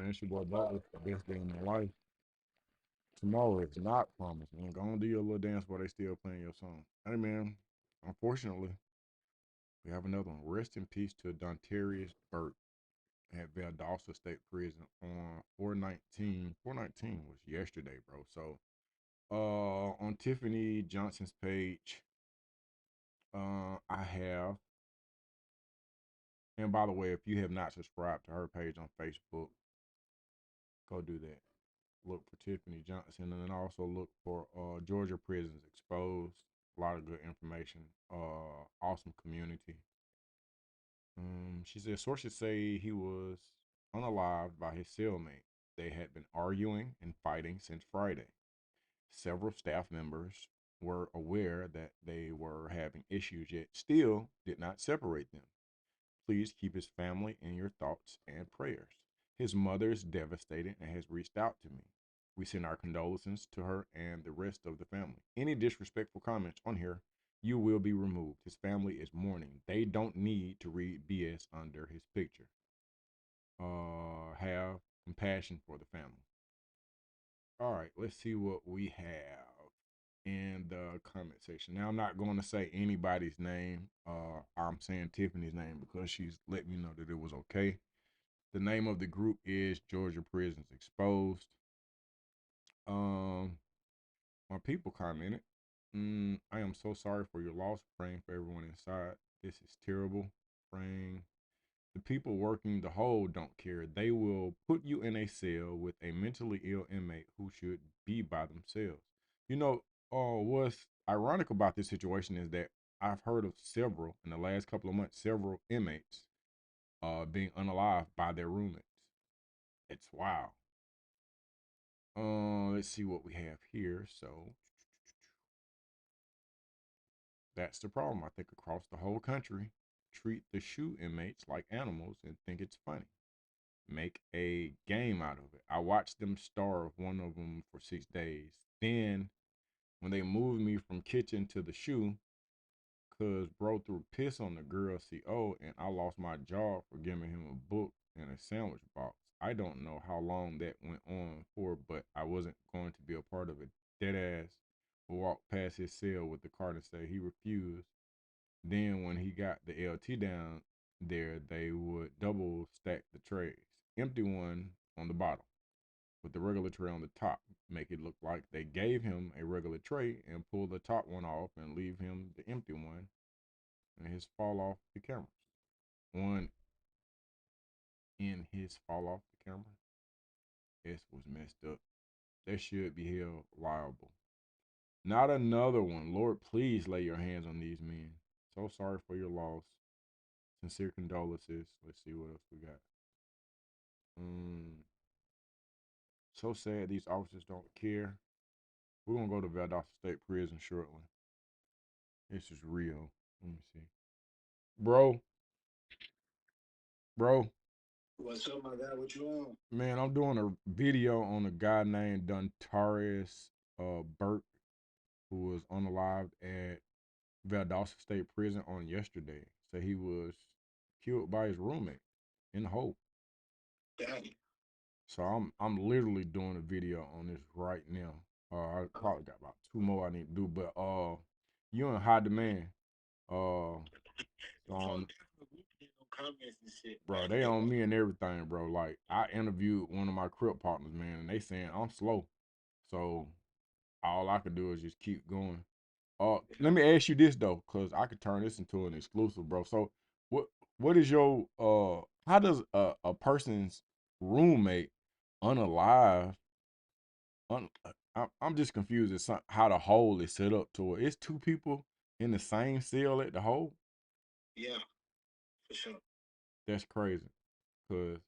man. It's your boy Douglas, the best day in my life. Tomorrow is not promised, man. Go on, do your little dance while they still playing your song. Hey, man, unfortunately, we have another one. Rest in peace to Dontarious Burke at Valdosta State Prison on 419. 419 was yesterday, bro. So, on Tiffany Johnson's page, I have, and by the way, if you have not subscribed to her page on Facebook, go do that. Look for Tiffany Johnson, and then also look for Georgia Prisons Exposed. A lot of good information. Awesome community. She said sources say he was unalived by his cellmate. They had been arguing and fighting since Friday. Several staff members were aware that they were having issues, yet still did not separate them. Please keep his family in your thoughts and prayers. His mother is devastated and has reached out to me. We send our condolences to her and the rest of the family. Any disrespectful comments on here, you will be removed. His family is mourning. They don't need to read BS under his picture. Have compassion for the family. All right, let's see what we have in the comment section. Now, I'm not going to say anybody's name. I'm saying Tiffany's name because she's let me know that it was okay. The name of the group is Georgia Prisons Exposed. My people commented, I am so sorry for your loss. Praying for everyone inside. This is terrible. Praying. The people working the hold don't care. They will put you in a cell with a mentally ill inmate who should be by themselves. You know, what's ironic about this situation is that I've heard of several in the last couple of months, several inmates being unalived by their roommates. It's wild. Let's see what we have here. So that's the problem. I think across the whole country, treat the shoe inmates like animals and think it's funny. Make a game out of it. I watched them starve one of them for 6 days. Then, when they moved me from kitchen to the shoe, cuz bro threw piss on the girl CO and I lost my job for giving him a book and a sandwich box. I don't know how long that went on for, but I wasn't going to be a part of it. Dead ass walked past his cell with the card and said he refused. Then when he got the LT down there, they would double stack the trays. Empty one on the bottom with the regular tray on the top. Make it look like they gave him a regular tray and pull the top one off and leave him the empty one and his fall off the cameras. One in his fall off the camera. S was messed up. That should be held liable. Not another one. Lord, please lay your hands on these men. So sorry for your loss. Sincere condolences. Let's see what else we got. So sad these officers don't care. We're gonna go to Valdosta State Prison shortly. This is real. Let me see. Bro, bro. What's up, my guy? What you on? Man, I'm doing a video on a guy named Dontarious Burke, who was unalived at Valdosta State Prison on yesterday. So he was killed by his roommate in the hole. Daddy. So I'm literally doing a video on this right now. I probably got about two more I need to do, but you in high demand. Uh, Fuck on that. We get no comments and shit. bro, they on me and everything, bro. Like I interviewed one of my crip partners, man, and they saying I'm slow, so all I could do is just keep going. Let me ask you this though, cause I could turn this into an exclusive, bro. So what is your how does a person's roommate unalive I'm just confused as how the hole is set up to it. It's two people in the same cell at the hole. Yeah, for sure. That's crazy. Cause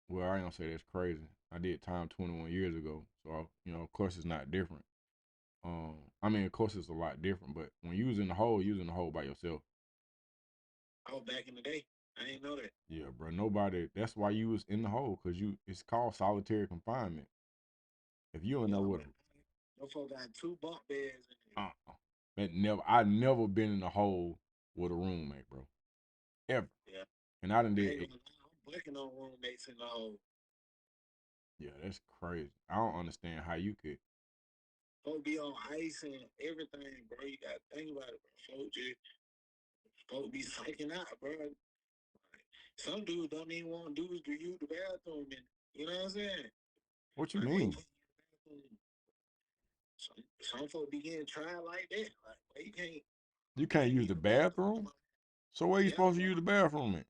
well, I ain't gonna say that's crazy. I did time 21 years ago, so of course it's not different. I mean, of course it's a lot different, but when you was in the hole, you was in the hole by yourself. Oh, back in the day, I didn't know that. Yeah, bro. Nobody. That's why you was in the hole, cause you. It's called solitary confinement. If you don't Yeah, know I'm what, in. No folks got two bunk beds in there. that never. I never been in a hole with a roommate, bro. Ever. Yeah, And I done I did ain't gonna lie. I'm blicking on roommates in the hole. Yeah, that's crazy. I don't understand how you could. Folks be on ice and everything, bro. You gotta think about it, bro. Folks be psyching out, bro. Some dudes don't even want dudes to use the bathroom, and you know what I'm saying? What you Like, why you mean? can't use the bathroom? Some folks be getting tried like that. Like, why you You can't use use the the bathroom? bathroom? So where you Yeah, supposed to bro. use the bathroom at?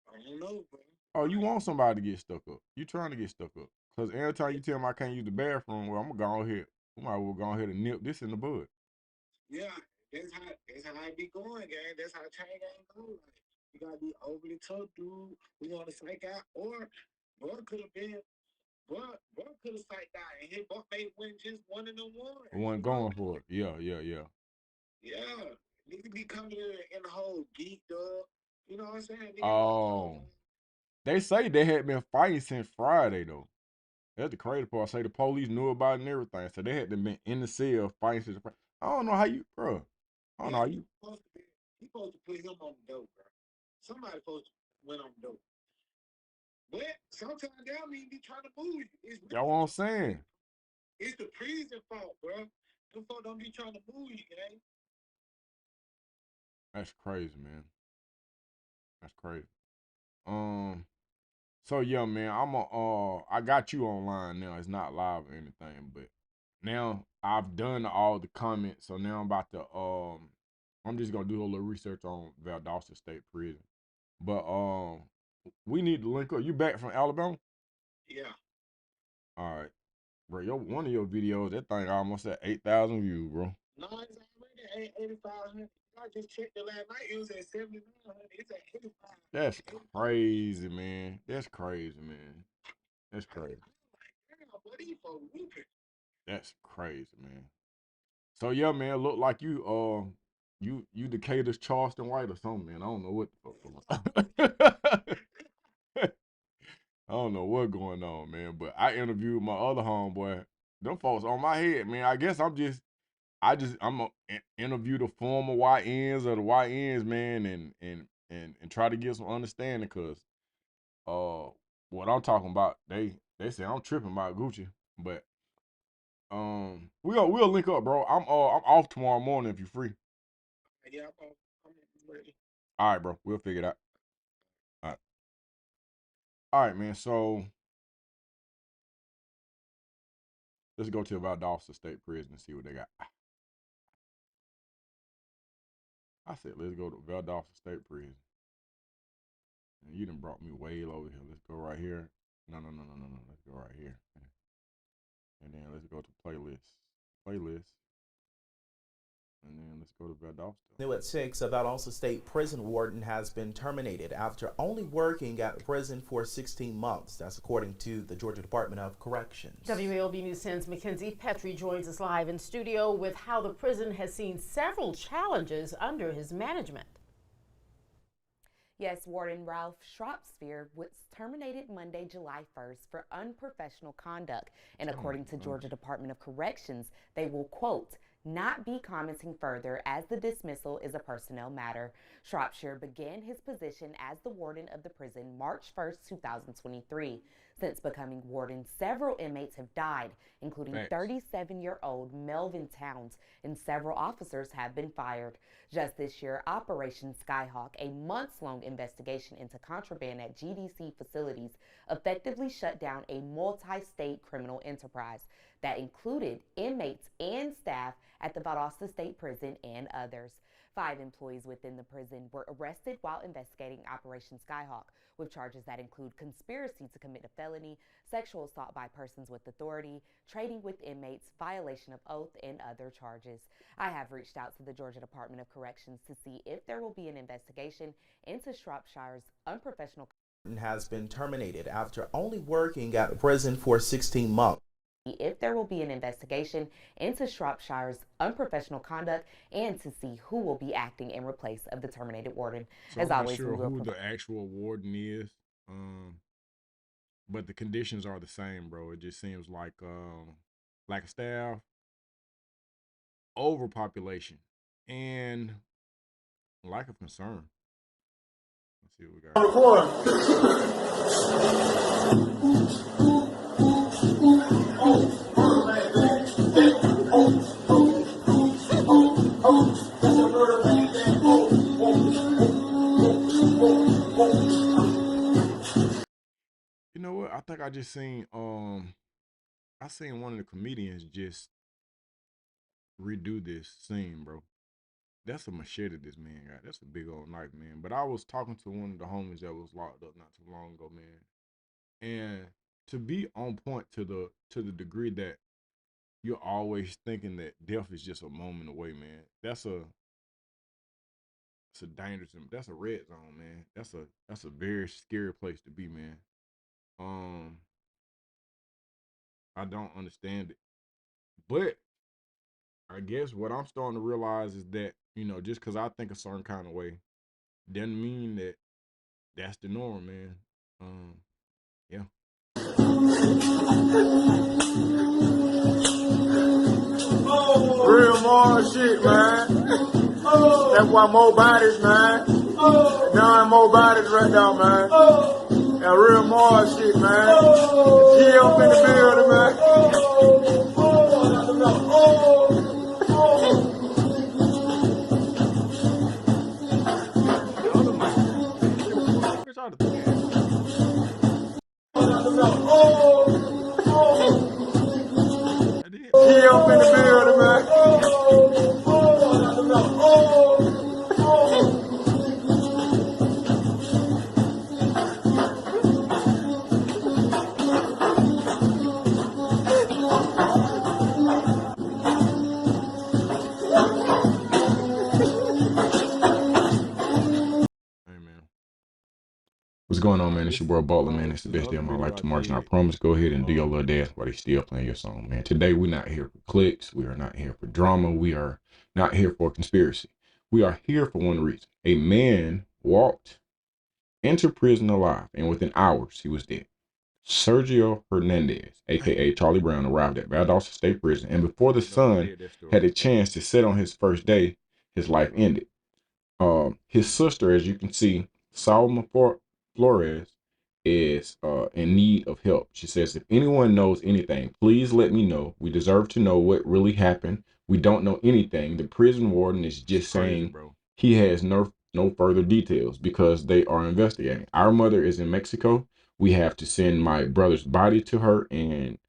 I don't know, bro. Oh, you want somebody to get stuck up. You trying to get stuck up. Because every time you tell me I can't use the bathroom, well, I'm going to go ahead. We might as well go ahead and nip this in the bud. Yeah, that's how it be going, gang. That's how chain gang go. Like, you gotta be overly tough, dude. We want to psych out, or bro could have been, bro could have psyched out, and his butt win just one of them ones. I wasn't You know what going I mean? for it. Yeah, yeah, yeah. Yeah, nigga be coming in the whole geeked up. You know what I'm saying? Nigga like, yo, Oh, they say they had been fighting since Friday, though. That's the crazy part. I say the police knew about it and everything. So they had to been in the cell fighting since Friday. I don't know how you, bro. I don't know yeah, how you. he supposed to put him on the dope, bro. Somebody supposed to went on the dope. But sometimes they don't even be trying to move you. It's Y'all really what I'm saying? It's the prison fault, bro. Them folks don't be trying to move you, gang. That's crazy, man. That's crazy. Um, So yeah, man, I got you online now. It's not live or anything, but now I've done all the comments. So now I'm about to I'm just gonna do a little research on Valdosta State Prison. But we need to link up. You back from Alabama? Yeah. All right, bro. One of your videos, that thing almost at 8,000 views, bro. No, it's already 8,500. I just checked it last night. It was at 7,900. It's at 85. That's crazy, man. That's crazy, man. That's crazy. Damn, what are you for whooping? That's crazy, man. So yeah, man, look like you Decatur's Charleston White or something, man. I don't know what the fuck going on. I don't know what going on, man. But I interviewed my other homeboy. Them folks on my head, man. I guess I'm gonna interview the former YNs or the YNs, man, and try to get some understanding, cause what I'm talking about, they say I'm tripping about Gucci, but we'll link up, bro. I'm off tomorrow morning if you're free. Yeah, I'm ready. All right, bro. We'll figure it out. All right. All right, man. So let's go to Valdosta State Prison and see what they got. I said, let's go to Valdosta State Prison. And you done brought me way over here. Let's go right here. No. Let's go right here. And then let's go to playlist. And then let's go to Valdosta. New at 6, a Valdosta State Prison warden has been terminated after only working at the prison for 16 months. That's according to the Georgia Department of Corrections. WALB News 10's Mackenzie Petrie joins us live in studio with how the prison has seen several challenges under his management. Yes, Warden Ralph Shropsphere was terminated Monday, July 1st for unprofessional conduct. And according to Georgia Department of Corrections, they will, quote, not be commenting further as the dismissal is a personnel matter. Shropshire began his position as the warden of the prison March 1st, 2023. Since becoming warden, several inmates have died, including 37-year-old Melvin Towns, and several officers have been fired. Just this year, Operation Skyhawk, a months-long investigation into contraband at GDC facilities, effectively shut down a multi-state criminal enterprise that included inmates and staff at the Valdosta State Prison and others. 5 employees within the prison were arrested while investigating Operation Skyhawk, with charges that include conspiracy to commit a felony, sexual assault by persons with authority, trading with inmates, violation of oath, and other charges. I have reached out to the Georgia Department of Corrections to see if there will be an investigation into Shropshire's unprofessional has been terminated after only working at the prison for 16 months. If there will be an investigation into Shropshire's unprofessional conduct and to see who will be acting in replace of the terminated warden. So As I'm always, not sure who the actual warden is, but the conditions are the same, bro. It just seems like lack of staff, overpopulation, and lack of concern. Let's see what we got. know what? I think I just seen I seen one of the comedians just redo this scene, bro. That's a machete this man got. That's a big old knife, man. But I was talking to one of the homies that was locked up not too long ago, man. And to be on point to the degree that you're always thinking that death is just a moment away, man. It's a dangerous, that's a red zone, man. That's a very scary place to be, man. Um, I don't understand it. But I guess what I'm starting to realize is that, just because I think a certain kind of way doesn't mean that that's the norm, man. Yeah. Real more shit, man. That's why more bodies, man. None more bodies right now, man. That real more shit, man. G up in the building, G up in the building, Hey, man. What's going on, man? It's your boy Butler, man. It's the best day of my life to March, and I promise go ahead and do your little dance while they still playing your song, man. Today, we're not here for clicks. We are not here for drama. We are not here for conspiracy. We are here for one reason. A man walked into prison alive, and within hours, he was dead. Sergio Hernandez, a.k.a. Charlie Brown, arrived at Valdosta State Prison, and before the sun had a chance to sit on his first day, his life ended. His sister, as you can see, Salma Flores, is in need of help. She says, if anyone knows anything, please let me know. We deserve to know what really happened. We don't know anything. The prison warden is just saying he has no further details because they are investigating. Our mother is in Mexico. We have to send my brother's body to her, and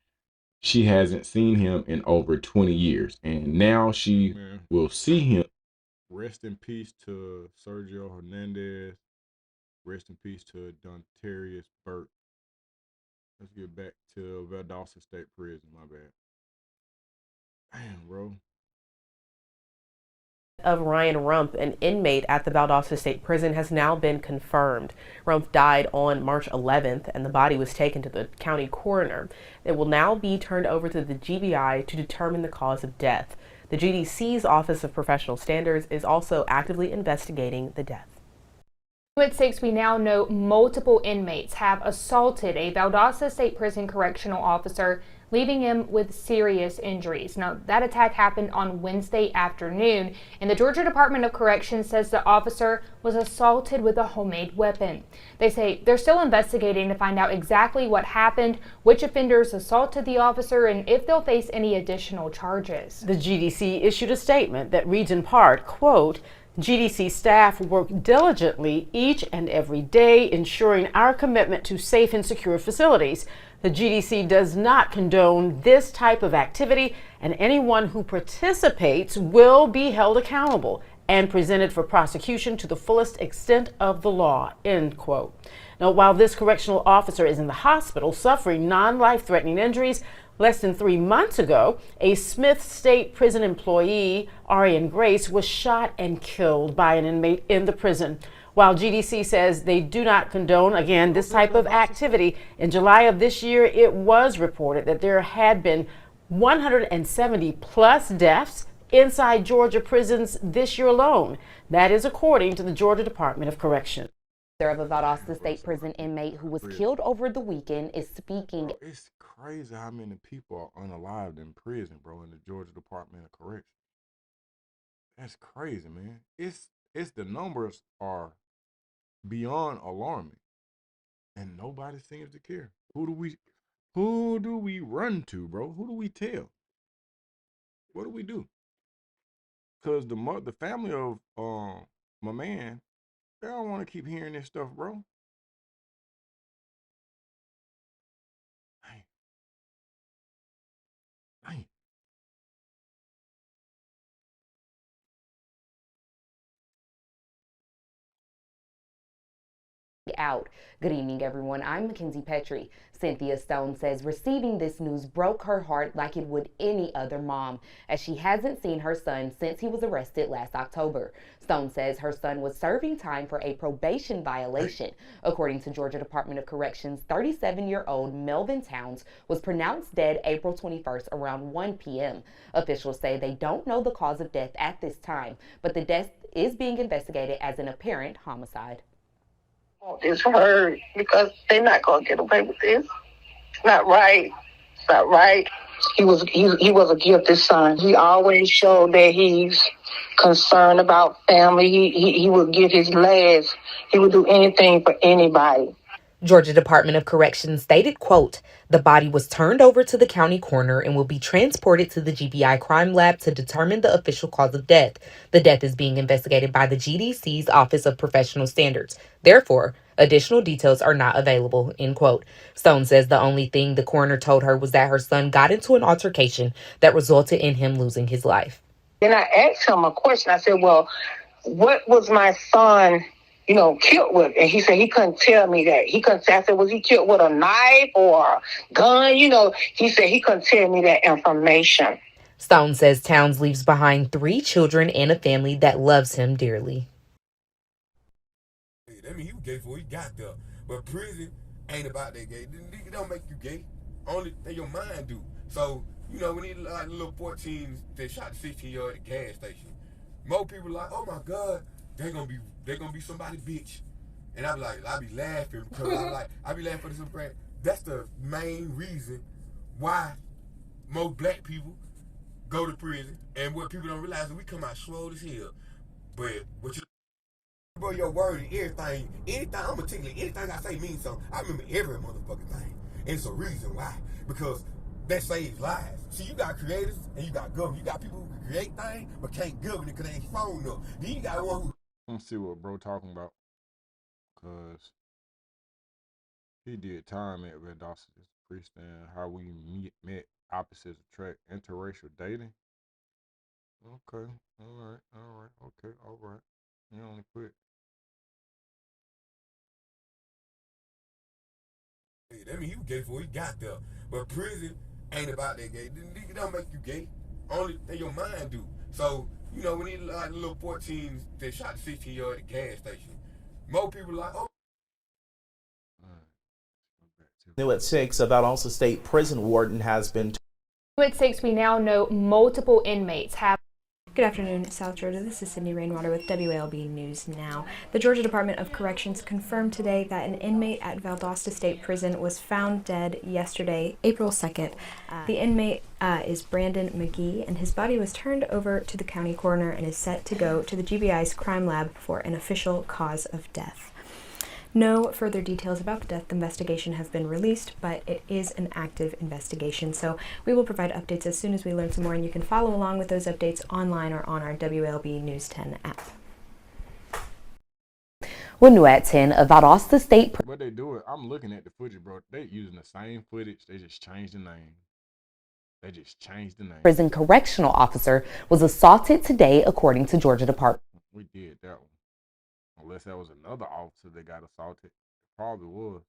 she hasn't seen him in over 20 years. And now she will see him. Rest in peace to Sergio Hernandez. Rest in peace to Dontarious Burke. Let's get back to Valdosta State Prison. My bad. Damn, bro. Of Ryan Rump, an inmate at the Valdosta State Prison, has now been confirmed. Rump died on March 11th, and the body was taken to the county coroner. It will now be turned over to the GBI to determine the cause of death. The GDC's Office of Professional Standards is also actively investigating the death. At 6, we now know multiple inmates have assaulted a Valdosta State Prison correctional officer, leaving him with serious injuries. Now, that attack happened on Wednesday afternoon, and the Georgia Department of Corrections says the officer was assaulted with a homemade weapon. They say they're still investigating to find out exactly what happened, which offenders assaulted the officer, and if they'll face any additional charges. The GDC issued a statement that reads in part, quote, GDC staff work diligently each and every day, ensuring our commitment to safe and secure facilities. The GDC does not condone this type of activity, and anyone who participates will be held accountable and presented for prosecution to the fullest extent of the law, end quote. Now, while this correctional officer is in the hospital suffering non-life-threatening injuries, less than 3 months ago, a Smith State Prison employee, Arian Grace, was shot and killed by an inmate in the prison. While GDC says they do not condone, again, this type of activity, in July of this year, it was reported that there had been 170 plus deaths inside Georgia prisons this year alone. That is according to the Georgia Department of Corrections. Of a Valdosta State Prison inmate who was killed over the weekend is speaking. Bro, it's crazy how many people are unalived in prison, bro, in the Georgia Department of Corrections. That's crazy, man. It's the numbers are beyond alarming, and nobody seems to care. Who do we run to, bro? Who do we tell? What do we do? Because the family of my man, they don't want to keep hearing this stuff, bro. out. Good evening, everyone. I'm Mackenzie Petrie. Cynthia Stone says receiving this news broke her heart like it would any other mom, as she hasn't seen her son since he was arrested last October. Stone says her son was serving time for a probation violation. According to Georgia Department of Corrections, 37-year-old Melvin Towns was pronounced dead April 21st around 1 p.m. Officials say they don't know the cause of death at this time, but the death is being investigated as an apparent homicide. It's hurt because they're not going to get away with this. It's not right. It's not right. He was a gifted son. He always showed that he's concerned about family. He would give his last. He would do anything for anybody. Georgia Department of Corrections stated, quote, the body was turned over to the county coroner and will be transported to the GBI crime lab to determine the official cause of death. The death is being investigated by the GDC's Office of Professional Standards. Therefore, additional details are not available, end quote. Stone says the only thing the coroner told her was that her son got into an altercation that resulted in him losing his life. Then I asked him a question. I said, well, what was my son killed with? And he said he couldn't tell me that. He couldn't say, I said, was he killed with a knife or a gun? He said he couldn't tell me that information. Stone says Towns leaves behind 3 children and a family that loves him dearly. That mean he was gay before he got there. But prison ain't about that gay. It don't make you gay. Only thing your mind do. So, when these little 14s that shot the 16-year-old at the gas station, more people like, oh my God, they're gonna be somebody bitch. And I be laughing because I be laughing for this. That's the main reason why most black people go to prison. And what people don't realize is we come out swole as hell. But what you bro, your word and anything I'm particular, anything I say means something. I remember every motherfucking thing. And it's a reason why. Because that saves lives. See, you got creators and you got government. You got people who can create things but can't govern it because they ain't strong enough. Then you got one who... Let's see what bro talking about. Because he did time at Valdosta State Prison, how we met opposites attract, interracial dating. Okay, all right, okay, all right. You only put... That mean he was gay before he got there. But prison ain't about that gay. It don't make you gay. Only thing your mind do. So, when these little 14s that shot the 16-year-old at the gas station, more people like, oh. New at 6, a Valdosta State Prison warden has been... New at 6, we now know multiple inmates have... Good afternoon, South Georgia. This is Sydney Rainwater with WALB News Now. The Georgia Department of Corrections confirmed today that an inmate at Valdosta State Prison was found dead yesterday, April 2nd. The inmate is Brandon McGee, and his body was turned over to the county coroner and is set to go to the GBI's crime lab for an official cause of death. No further details about the death investigation have been released, but it is an active investigation. So we will provide updates as soon as we learn some more, and you can follow along with those updates online or on our WLB News 10 app. We're new at 10, a Valdosta State... What they do is, I'm looking at the footage, bro. They using the same footage. They just changed the name. Prison correctional officer was assaulted today, according to Georgia Department. We did that one. Unless that was another officer that got assaulted. It probably was.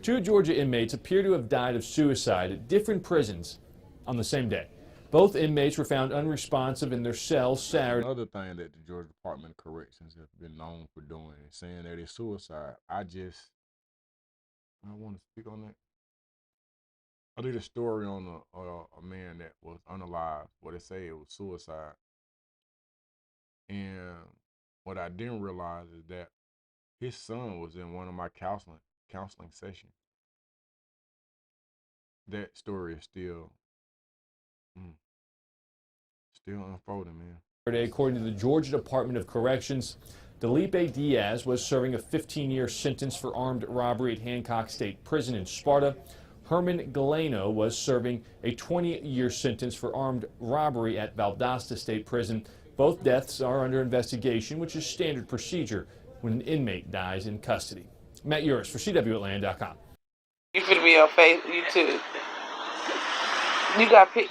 2 Georgia inmates appear to have died of suicide at different prisons on the same day. Both inmates were found unresponsive in their cells Saturday. Another thing that the Georgia Department of Corrections has been known for doing is saying that it's suicide. I want to speak on that. I did a story on a man that was unalive. What they say it was suicide. And what I didn't realize is that his son was in one of my counseling sessions. That story is still unfolding, man. According to the Georgia Department of Corrections, Delipe Diaz was serving a 15-year sentence for armed robbery at Hancock State Prison in Sparta. Herman Galeno was serving a 20-year sentence for armed robbery at Valdosta State Prison. Both deaths are under investigation, which is standard procedure when an inmate dies in custody. Matt Uris for CWAtlanta.com. You finna be on YouTube.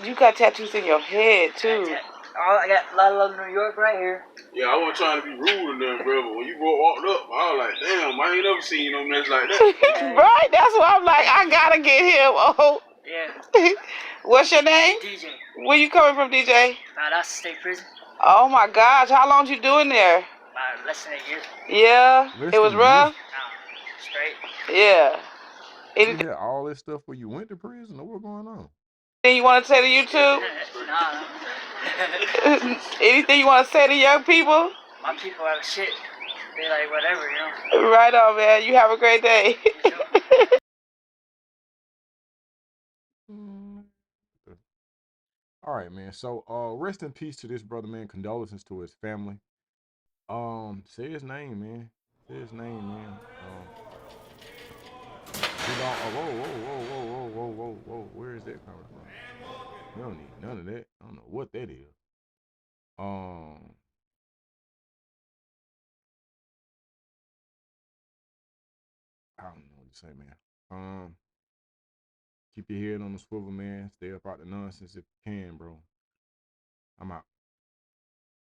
You got tattoos in your head too. Oh, I got a lot of love in New York right here. Yeah, I wasn't trying to be rude or nothing, bro, but when you walked up, I was like, damn, I ain't never seen you no mess like that. Right? That's why I'm like, I gotta get him. Oh. Yeah. What's your name? DJ. Where you coming from, DJ? Valdosta State Prison. Oh my gosh, how long you doing there? Less than a year. Yeah, it was rough. Straight. Yeah. You had all this stuff where you went to prison, or what going on? Anything you want to say to YouTube? Nah. Anything you want to say to young people? My people have shit. They like whatever, you know. Right on, man. You have a great day. All right, man. So, rest in peace to this brother, man. Condolences to his family. Say his name, man. Say his name, man. Whoa. Where is that coming from? We don't need none of that. I don't know what that is. I don't know what to say, man. Keep your head on the swivel, man. Stay up out the nonsense if you can, bro. I'm out.